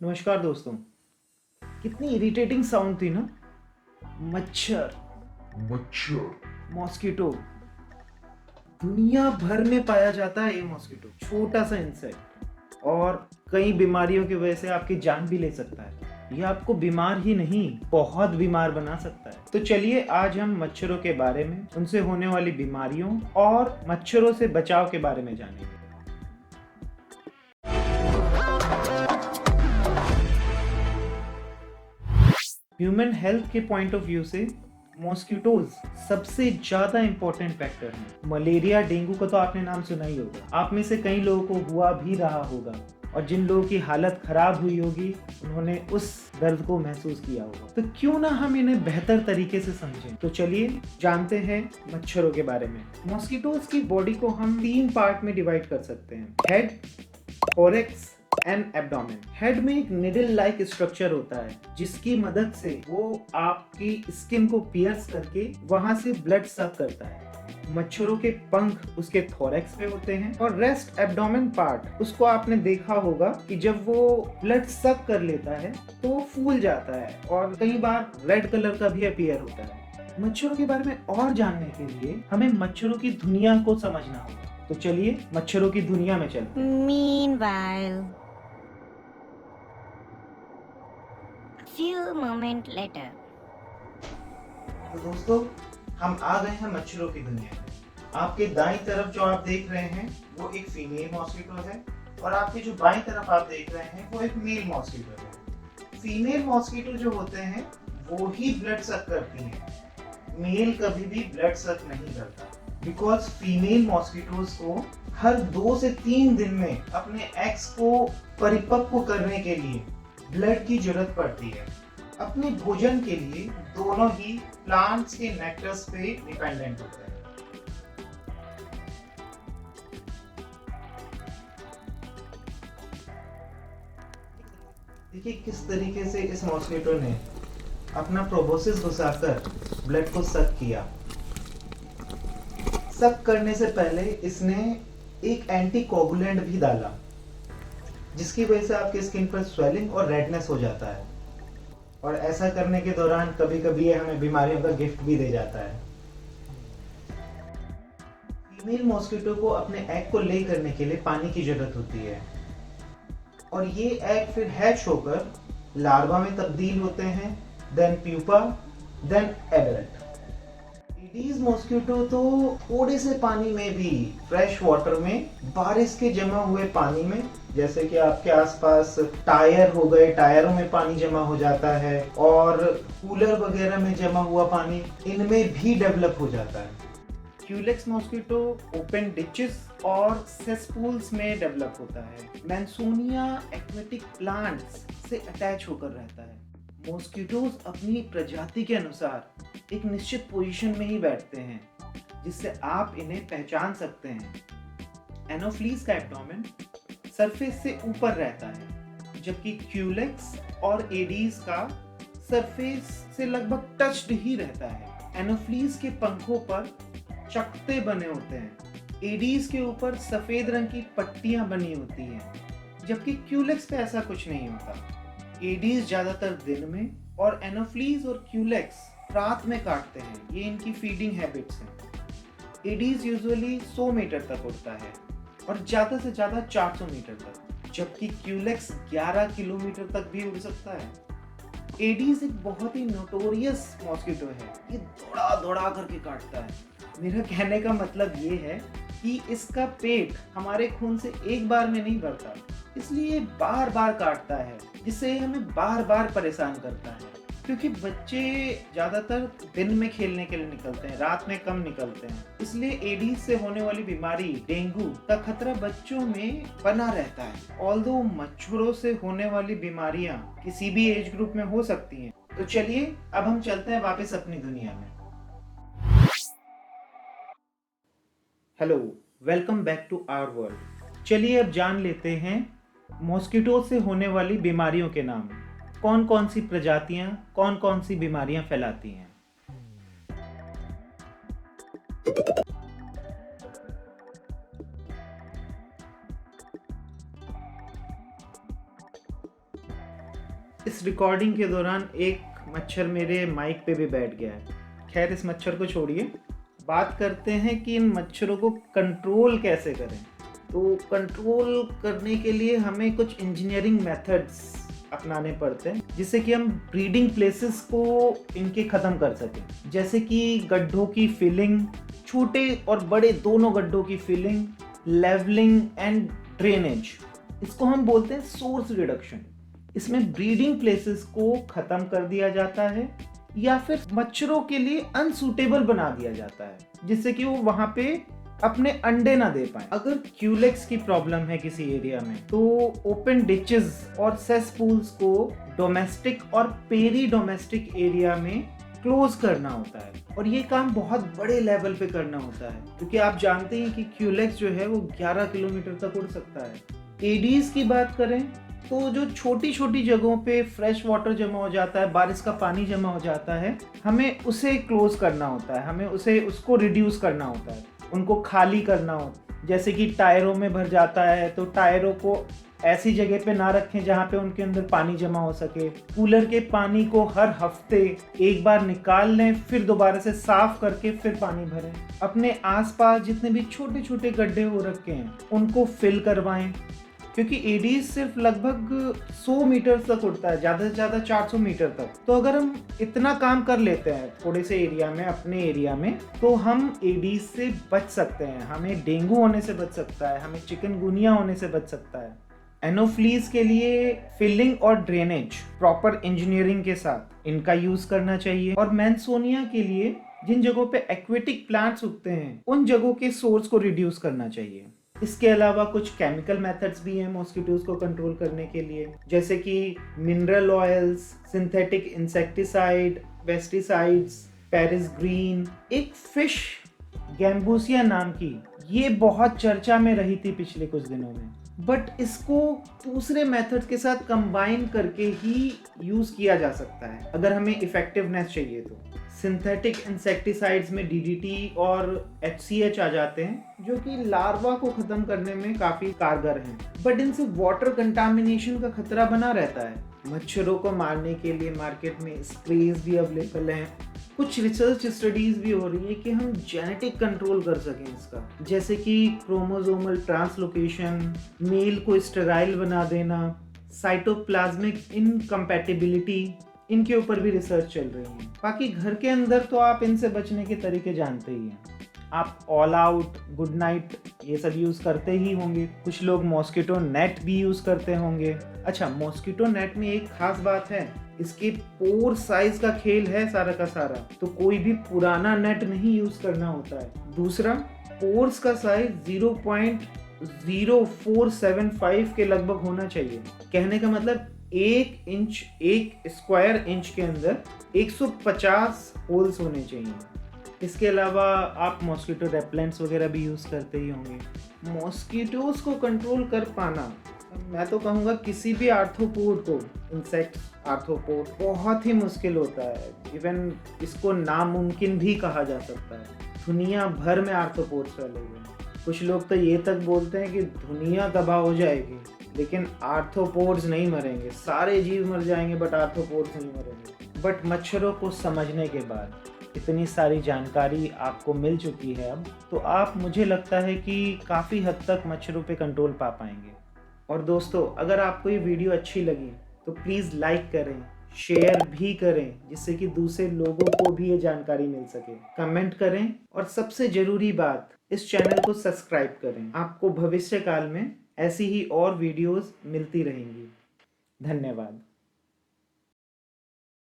नमस्कार दोस्तों। कितनी इरिटेटिंग साउंड थी ना। मच्छर, मच्छर। मॉस्किटो। दुनिया भर में पाया जाता है ये मॉस्किटो, छोटा सा इंसेक्ट, और कई बीमारियों की वजह से आपकी जान भी ले सकता है। ये आपको बीमार ही नहीं, बहुत बीमार बना सकता है। तो चलिए आज हम मच्छरों के बारे में, उनसे होने वाली बीमारियों और मच्छरों से बचाव के बारे में जानेंगे। ह्यूमन हेल्थ के पॉइंट ऑफ व्यू से मॉस्किटोज सबसे ज्यादा इंपॉर्टेंट फैक्टर हैं। मलेरिया, डेंगू का तो आपने नाम सुना ही होगा। आप में से कई लोगों को हुआ भी रहा होगा, और जिन लोगों की हालत खराब हुई होगी उन्होंने उस दर्द को महसूस किया होगा। तो क्यों ना हम इन्हें बेहतर तरीके से समझें। तो चलिए जानते हैं मच्छरों के बारे में। मॉस्किटोज की बॉडी को हम 3 पार्ट में डिवाइड कर सकते हैं: head, thorax and abdomen. Head में एक निडल लाइक स्ट्रक्चर होता है जिसकी मदद से वो आपकी स्किन को पियर्स करके वहां से ब्लड सक करता है। मच्छरों के पंख उसके थोरैक्स पे होते हैं, और रेस्ट एब्डोमेन पार्ट, उसको आपने देखा होगा कि जब वो ब्लड सक कर लेता है तो वो फूल जाता है और कई बार रेड कलर का भी अपीयर होता है। मच्छरों के बारे में और जानने के लिए हमें मच्छरों की दुनिया को समझना होगा। तो चलिए मच्छरों की दुनिया में चलते हैं। Meanwhile, a few moments later. तो दोस्तों, हम आ गए हैं मच्छरों की दुनिया में। आपके दाईं तरफ जो आप देख रहे हैं वो एक फीमेल मॉस्किटो है, और आपकी जो बाईं तरफ आप देख रहे हैं वो एक मेल मॉस्किटो है। फीमेल मॉस्किटो जो होते हैं वो ही ब्लड सक करती हैं। मेल कभी भी ब्लड सक नहीं करता, बिकॉज फीमेल मॉस्किटोज को हर 2 से 3 दिन में अपने एग्स को परिपक्व करने के लिए ब्लड की जरूरत पड़ती है। अपने भोजन के लिए दोनों ही प्लांट्स के नेक्टर्स पे डिपेंडेंट होते हैं। देखिए किस तरीके से इस मॉस्किटो ने अपना प्रोबोसिस घुसाकर ब्लड को सक किया। सक करने से पहले इसने एक एंटीकोगुलेंट भी डाला, जिसकी वजह से आपकी स्किन पर स्वेलिंग और रेडनेस हो जाता है, और ऐसा करने के दौरान कभी कभी ये हमें बीमारियों का गिफ्ट भी दे जाता है। फीमेल मॉस्किटो को अपने एग को ले करने के लिए पानी की जरूरत होती है, और ये एग फिर हैच होकर लार्वा में तब्दील होते हैं, then pupa, then adult. Aedes mosquito तो थोड़े से पानी में भी, फ्रेश वाटर में, बारिश के जमा हुए पानी में, जैसे कि आपके आसपास टायर हो गए, टायरों में पानी जमा हो जाता है, और कूलर वगैरह में जमा हुआ पानी, इनमें भी डेवलप हो जाता है। क्यूलेक्स मॉस्किटो ओपन डिचेस और सेसपूल्स में डेवलप होता है। मैंसोनिया एक्वेटिक प्लांट्स से अटैच होकर रहता है। मॉस्किटोज अपनी प्रजाति के अनुसार एक निश्चित पोजीशन में ही बैठते हैं, जिससे आप इन्हें पहचान सकते हैं। एनोफ्लीज का एब्डोमेन सरफेस से ऊपर रहता है, जबकि क्यूलेक्स और एडीज का सरफेस से लगभग टच्ड ही रहता है। एनोफ्लीज के पंखों पर चकते बने होते हैं। एडीज के ऊपर सफेद रंग की पट्टियां बनी होती हैं, जबकि क्यूलेक्स पे ऐसा कुछ नहीं होता। एडीज ज्यादातर दिन में और एनोफ्लीज और क्यूलेक्स रात में काटते हैं। ये इनकी फीडिंग हैबिट्स हैं। एडीज यूजुअली 100 मीटर तक उड़ता है, और ज्यादा से ज्यादा 400 मीटर तक, जबकि क्यूलेक्स 11 किलोमीटर तक भी उड़ सकता है। एडीज एक बहुत ही नोटोरियस मॉस्किटो है। ये दौड़ा दौड़ा करके काटता है। मेरा कहने का मतलब ये है कि इसका पेट हमारे खून से एक बार में नहीं भरता, इसलिए बार बार काटता है, जिससे हमें बार बार परेशान करता है। क्योंकि बच्चे ज्यादातर दिन में खेलने के लिए निकलते हैं, रात में कम निकलते हैं, इसलिए एडीज से होने वाली बीमारी, डेंगू का खतरा बच्चों में बना रहता है। ऑल्दो मच्छरों से होने वाली बीमारियां किसी भी एज ग्रुप में हो सकती हैं। तो चलिए अब हम चलते हैं वापस अपनी दुनिया में। Hello, welcome back to our world. चलिए अब जान लेते हैं मॉस्किटो से होने वाली बीमारियों के नाम। कौन कौन सी प्रजातियां कौन कौन सी बीमारियां फैलाती हैं। इस रिकॉर्डिंग के दौरान एक मच्छर मेरे माइक पे भी बैठ गया है। खैर, इस मच्छर को छोड़िए, बात करते हैं कि इन मच्छरों को कंट्रोल कैसे करें। तो कंट्रोल करने के लिए हमें कुछ इंजीनियरिंग मेथड्स अपनाने पड़ते हैं, जिससे कि हम ब्रीडिंग प्लेसेस को इनके ख़त्म कर सकें। जैसे कि गड्ढों की फिलिंग, छोटे और बड़े दोनों गड्ढों की फिलिंग, लेवलिंग एंड ड्रेनेज। इसको हम बोलते हैं सोर्स रिडक्शन। इसमें ब्रीडिंग प्लेसेस को ख़त्म कर दिया जाता है या फिर मच्छरों के लिए अनसूटेबल बना दिया जाता है, जिससे कि वो वहाँ पे अपने अंडे ना दे पाए। अगर क्यूलेक्स की प्रॉब्लम है किसी एरिया में, तो ओपन डिचेस और सेसपूल्स को डोमेस्टिक और पेरी डोमेस्टिक एरिया में क्लोज करना होता है। और ये काम बहुत बड़े लेवल पे करना होता है, क्योंकि आप जानते हैं कि क्यूलेक्स जो है वो 11 किलोमीटर तक उड़ सकता है। एडीज की बात करें तो जो छोटी छोटी जगहों पे फ्रेश वाटर जमा हो जाता है, बारिश का पानी जमा हो जाता है, हमें उसे क्लोज करना होता है, हमें उसको रिड्यूस करना होता है, उनको खाली करना हो। जैसे कि टायरों में भर जाता है तो टायरों को ऐसी जगह पे ना रखें जहाँ पे उनके अंदर पानी जमा हो सके। कूलर के पानी को हर हफ्ते एक बार निकाल लें, फिर दोबारा से साफ करके फिर पानी भरें। अपने आसपास जितने भी छोटे छोटे गड्ढे हो रखे हैं उनको फिल करवाएं, क्योंकि एडीज सिर्फ लगभग 100 मीटर तक उड़ता है, ज़्यादा से ज़्यादा 400 मीटर तक। तो अगर हम इतना काम कर लेते हैं थोड़े से एरिया में, अपने एरिया में, तो हम एडीज से बच सकते हैं। हमें डेंगू होने से बच सकता है, हमें चिकनगुनिया होने से बच सकता है। एनोफ्लीज के लिए फिलिंग और ड्रेनेज प्रॉपर इंजीनियरिंग के साथ इनका यूज करना चाहिए। और मैंसोनिया के लिए जिन जगहों पे एक्वेटिक प्लांट्स उगते हैं उन जगहों के सोर्स को रिड्यूस करना चाहिए। इसके अलावा कुछ केमिकल मेथड्स भी हैं मॉस्किटोज को कंट्रोल करने के लिए, जैसे कि mineral oils, synthetic insecticide, pesticides, Paris green. एक फिश गैम्बूसिया नाम की, ये बहुत चर्चा में रही थी पिछले कुछ दिनों में, बट इसको दूसरे मेथड के साथ कंबाइन करके ही यूज किया जा सकता है अगर हमें इफेक्टिवनेस चाहिए तो। सिंथेटिक इंसेक्टिसाइड्स में डीडीटी और HCH आ जाते हैं, जो कि लार्वा को खत्म करने में काफी कारगर हैं, बट इनसे वाटर कंटामिनेशन का खतरा बना रहता है। मच्छरों को मारने के लिए मार्केट में स्प्रेज भी अवेलेबल हैं। कुछ रिसर्च स्टडीज भी हो रही है कि हम जेनेटिक कंट्रोल कर सकें इसका, जैसे कि क्रोमोसोमल ट्रांसलोकेशन, मेल को स्टेराइल बना देना, साइटोप्लाज्मिक इनकम्पैटिबिलिटी, इनके ऊपर भी रिसर्च चल रही है। बाकी घर के अंदर तो आप इनसे बचने के तरीके जानते ही हैं। आप ऑल आउट, गुड नाइट ये सब यूज़ करते ही होंगे। कुछ लोग मॉस्किटो नेट भी यूज़ करते होंगे। अच्छा, मॉस्किटो नेट में एक खास बात है, इसके पोर साइज का खेल है सारा का सारा, तो कोई भी पुराना नेट नहीं यूज़ करना होता है। दूसरा, पोर्स का साइज 0.0475 के लगभग होना चाहिए। कहने का मतलब 1 इंच, 1 स्क्वायर इंच के अंदर 150 होल्स होने चाहिए। इसके अलावा आप मॉस्किटो रेपेलेंट्स वगैरह भी यूज़ करते ही होंगे। मॉस्किटोज को कंट्रोल कर पाना, मैं तो कहूँगा किसी भी आर्थ्रोपोड को, इंसेक्ट आर्थ्रोपोड, बहुत ही मुश्किल होता है। इवन इसको नामुमकिन भी कहा जा सकता है। दुनिया भर में आर्थ्रोपोड्स फैले हुए हैं। कुछ लोग तो ये तक बोलते हैं कि दुनिया तबाह हो जाएगी, लेकिन आर्थ्रोपोड्स नहीं मरेंगे। सारे जीव मर जाएंगे बट आर्थ्रोपोड्स नहीं मरेंगे। बट मच्छरों को समझने के बाद इतनी सारी जानकारी आपको मिल चुकी है अब, तो आप, मुझे लगता है कि काफ़ी हद तक मच्छरों पे कंट्रोल पा पाएंगे। और दोस्तों, अगर आपको ये वीडियो अच्छी लगी तो प्लीज़ लाइक करें, शेयर भी करें, जिससे कि दूसरे लोगों को भी ये जानकारी मिल सके। कमेंट करें और सबसे ज़रूरी बात, इस चैनल को सब्सक्राइब करें। आपको भविष्य काल में ऐसी ही और वीडियोस मिलती रहेंगी। धन्यवाद।